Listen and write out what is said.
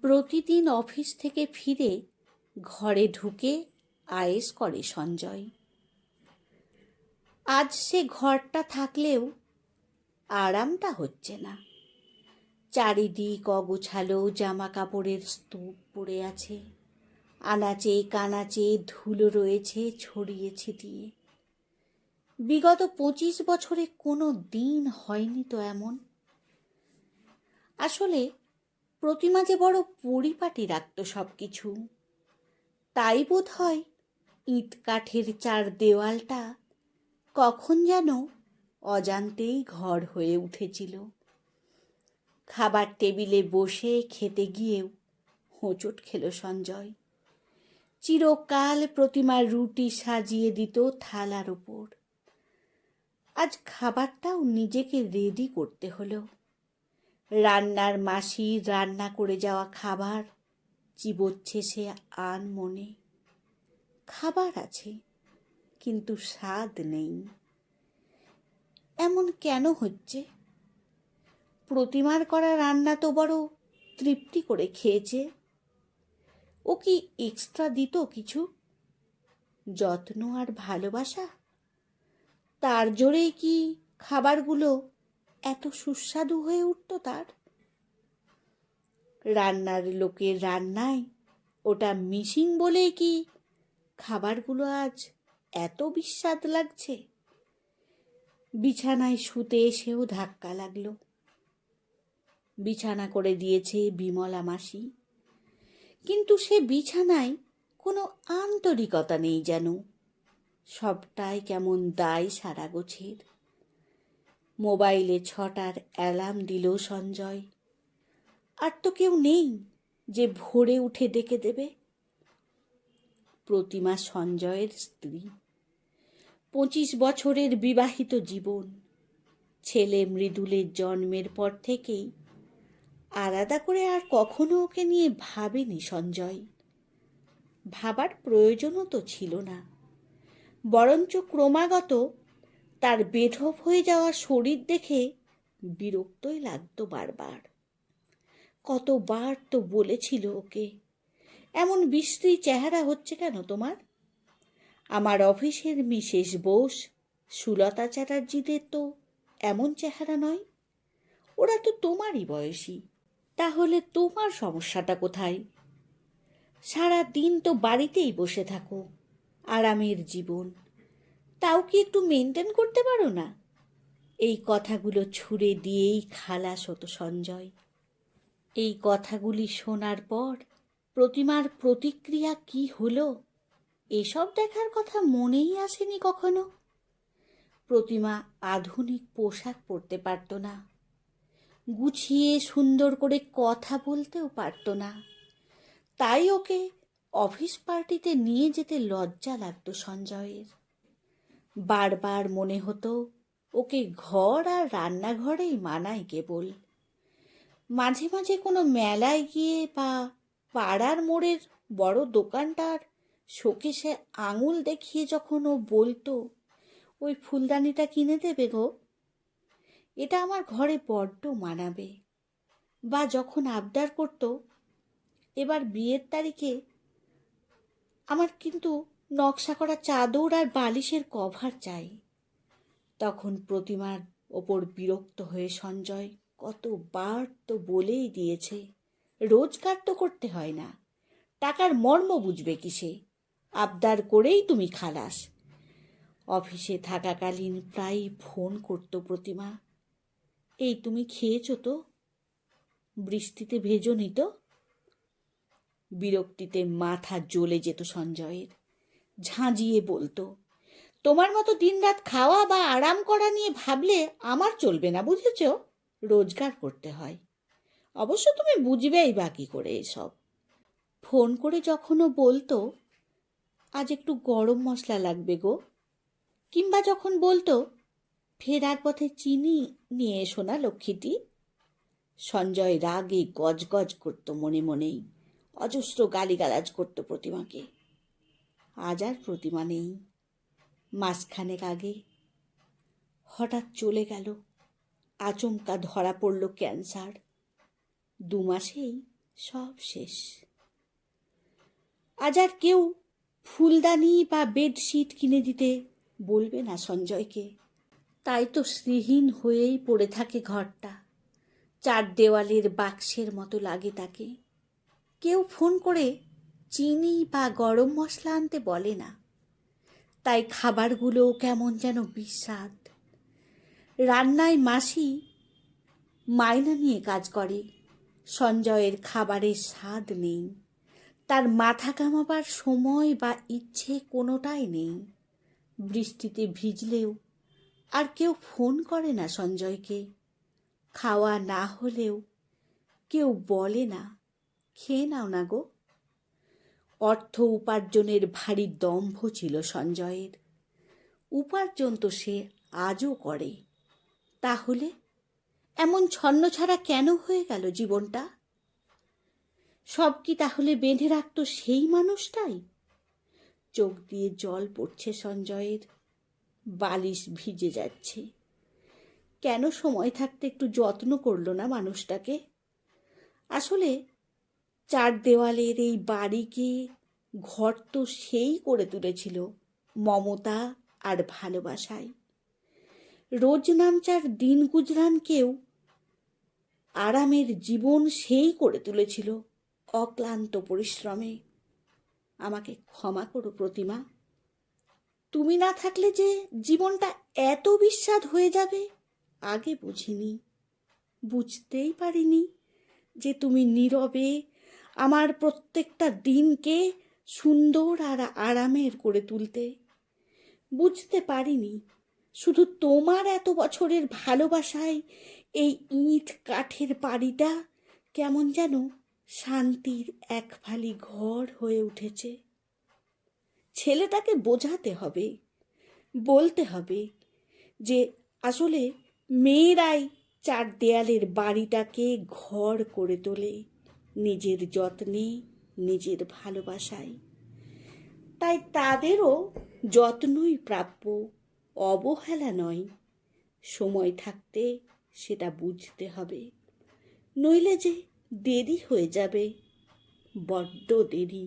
প্রতিদিন অফিস থেকে ফিরে ঘরে ঢুকে আয়েশ করে সঞ্জয়। আজ সে ঘরটা থাকলেও আরামটা হচ্ছে না। চারিদিক অগোছালো জামা কাপড়ের স্তূপ পড়ে আছে, আনাচে কানাচে ধুলো রয়েছে ছড়িয়ে ছিটিয়ে। বিগত 25 বছরে কোনো দিন হয়নি তো এমন। আসলে প্রতিমা যে বড় পরিপাটি রাখত সব কিছু, তাই বোধ হয় ইট কাঠের চার দেওয়ালটা কখন যেন অজান্তেই ঘর হয়ে উঠেছিল। খাবার টেবিলে বসে খেতে গিয়েও হোঁচট খেল সঞ্জয়। চিরকাল প্রতিমার রুটি সাজিয়ে দিত থালার ওপর। আজ খাবারটাও নিজেকে রেডি করতে হলো। রান্নার মাসি রান্না করে যাওয়া খাবার চিবোচ্ছে সে আনমনে। খাবার আছে, কিন্তু স্বাদ নেই। এমন কেন হচ্ছে? প্রতিমার করা রান্না তো বড় তৃপ্তি করে খেয়েছে। ও কি এক্সট্রা দিত কিছু? যত্ন আর ভালোবাসা? তার জোরেই কি খাবারগুলো এত সুস্বাদু হয়ে উঠত তার? রান্নার লোকের রান্নায় ওটা মিসিং বলেই কি খাবারগুলো আজ এত বিস্বাদ লাগছে? বিছানায় শুতে এসেও ধাক্কা লাগলো। বিছানা করে দিয়েছে বিমলা মাসি, কিন্তু সে বিছানায় কোনো আন্তরিকতা নেই যেন। সবটাই কেমন দায় সারা গোছের। মোবাইলে 6টার অ্যালার্ম দিল সঞ্জয়। আর তো কেউ নেই যে ভোরে উঠে ডেকে দেবে। প্রতিমা সঞ্জয়ের স্ত্রী, 25 বছরের বিবাহিত জীবন। ছেলে মৃদুলের জন্মের পর থেকেই আলাদা করে আর কখনো ওকে নিয়ে ভাবেনি সঞ্জয়। ভাবার প্রয়োজনও তো ছিল না, বরঞ্চ ক্রমাগত তার বেঢপ হয়ে যাওয়া শরীর দেখে বিরক্তই লাগতো বারবার। কতবার তো বলেছিল ওকে, এমন বিশ্রী চেহারা হচ্ছে কেন তোমার? আমার অফিসের মিসেস বোস, সুলতা চ্যাটার্জিদের তো এমন চেহারা নয়। ওরা তো তোমারই বয়সী। তাহলে তোমার সমস্যাটা কোথায়? সারা দিন তো বাড়িতেই বসে থাকো, আরামের জীবন, তাও কি একটু মেনটেন করতে পারো না? এই কথাগুলো ছুঁড়ে দিয়েই খালাস হতো সঞ্জয়। এই কথাগুলি শোনার পর প্রতিমার প্রতিক্রিয়া কি হলো এসব দেখার কথা মনেই আসেনি কখনো। প্রতিমা আধুনিক পোশাক পরতে পারত না, গুছিয়ে সুন্দর করে কথা বলতেও পারত না। তাই ওকে অফিস পার্টিতে নিয়ে যেতে লজ্জা লাগতো সঞ্জয়ের। বারবার মনে হতো ওকে ঘর আর রান্নাঘরেই মানায় কেবল। মাঝে মাঝে কোনো মেলায় গিয়ে বা পাড়ার মোড়ের বড় দোকানটার শোকেসে আঙুল দেখিয়ে যখন ও বলতো, ওই ফুলদানিটা কিনে দেবে গো, এটা আমার ঘরে বড্ড মানাবে, বা যখন আবদার করত, এবার বিয়ের তারিখে আমার কিন্তু নকশা করা চাদর আর বালিশের কভার চাই, তখন প্রতিমার ওপর বিরক্ত হয়ে সঞ্জয় কতবার তো বলেই দিয়েছে, রোজগার তো করতে হয় না, টাকার মর্ম বুঝবে কিসে, আবদার করেই তুমি খালাস। অফিসে থাকাকালীন প্রায় ফোন করত প্রতিমা, এই তুমি খেয়েছো তো? বৃষ্টিতে ভেজোনি তো? বিরক্তিতে মাথা জ্বলে যেত সঞ্জয়ের। ঝাঁঝিয়ে বলতো, তোমার মতো দিনরাত খাওয়া বা আরাম করা নিয়ে ভাবলে আমার চলবে না, বুঝেছ? রোজগার করতে হয়। অবশ্য তুমি বুঝবেই বা কি করে এসব। ফোন করে যখনও বলতো, আজ একটু গরম মশলা লাগবে গো, কিংবা যখন বলতো, ফেরার পথে চিনি নিয়ে এসো না লক্ষ্মীটি, সঞ্জয় রাগে গজগজ করত মনে মনেই, অজস্র গালিগালাজ করত প্রতিমাকে। আজ আর প্রতিমা নেই। মাসখানেক আগে হঠাৎ চলে গেল, আচমকা ধরা পড়ল ক্যান্সার। 2 মাসেই সব শেষ। আজ আর কেউ ফুলদানি বা বেডশিট কিনে দিতে বলবে না সঞ্জয়কে। তাই তো শ্রীহীন হয়েই পড়ে থাকে ঘরটা, চার দেওয়ালের বাক্সের মতো লাগে তাকে। কেউ ফোন করে চিনি বা গরম মশলা আনতে বলে না, তাই খাবারগুলো কেমন যেন বিস্বাদ। রান্নায় মাসি মাইনা নিয়ে কাজ করে, সঞ্জয়ের খাবারের স্বাদ নেই, তার মাথা কামাবার সময় বা ইচ্ছে কোনোটাই নেই। বৃষ্টিতে ভিজলেও আর কেউ ফোন করে না সঞ্জয়কে। খাওয়া না হলেও কেউ বলে না, খেয়ে নাও না গো। অর্থ উপার্জনের ভারী দম্ভ ছিল সঞ্জয়ের। উপার্জন তো সে আজও করে। তাহলে এমন ছন্নছাড়া কেন হয়ে গেল জীবনটা? সব কি তাহলে বেঁধে রাখতো সেই মানুষটাই? চোখ দিয়ে জল পড়ছে সঞ্জয়ের, বালিশ ভিজে যাচ্ছে। কেন সময় থাকতে একটু যত্ন করলো না মানুষটাকে? আসলে চার দেওয়ালের এই বাড়িকে ঘর তো সেই করে তুলেছিল মমতা আর ভালোবাসায়। রোজ নামচার দিন গুজরানকেও আরামের জীবন সেই করে তুলেছিল অক্লান্ত পরিশ্রমে। আমাকে ক্ষমা করো প্রতিমা, তুমি না থাকলে যে জীবনটা এত বিস্বাদ হয়ে যাবে আগে বুঝিনি। বুঝতেই পারিনি যে তুমি নীরবে আমার প্রত্যেকটা দিনকে সুন্দর আর আরামের করে তুলতে। বুঝতে পারিনি শুধু তোমার এত বছরের ভালোবাসায় এই ইট কাঠের বাড়িটা কেমন যেন শান্তির এক ফালি ঘর হয়ে উঠেছে। ছেলেটাকে বোঝাতে হবে, বলতে হবে যে আসলে মেয়েরাই চার দেয়ালের বাড়িটাকে ঘর করে তোলে নিজের যত্নে, নিজের ভালোবাসায়। তাই তাদেরও যত্নই প্রাপ্য, অবহেলা নয়। সময় থাকতে সেটা বুঝতে হবে, নইলে যে দেরি হয়ে যাবে, বড্ড দেরি।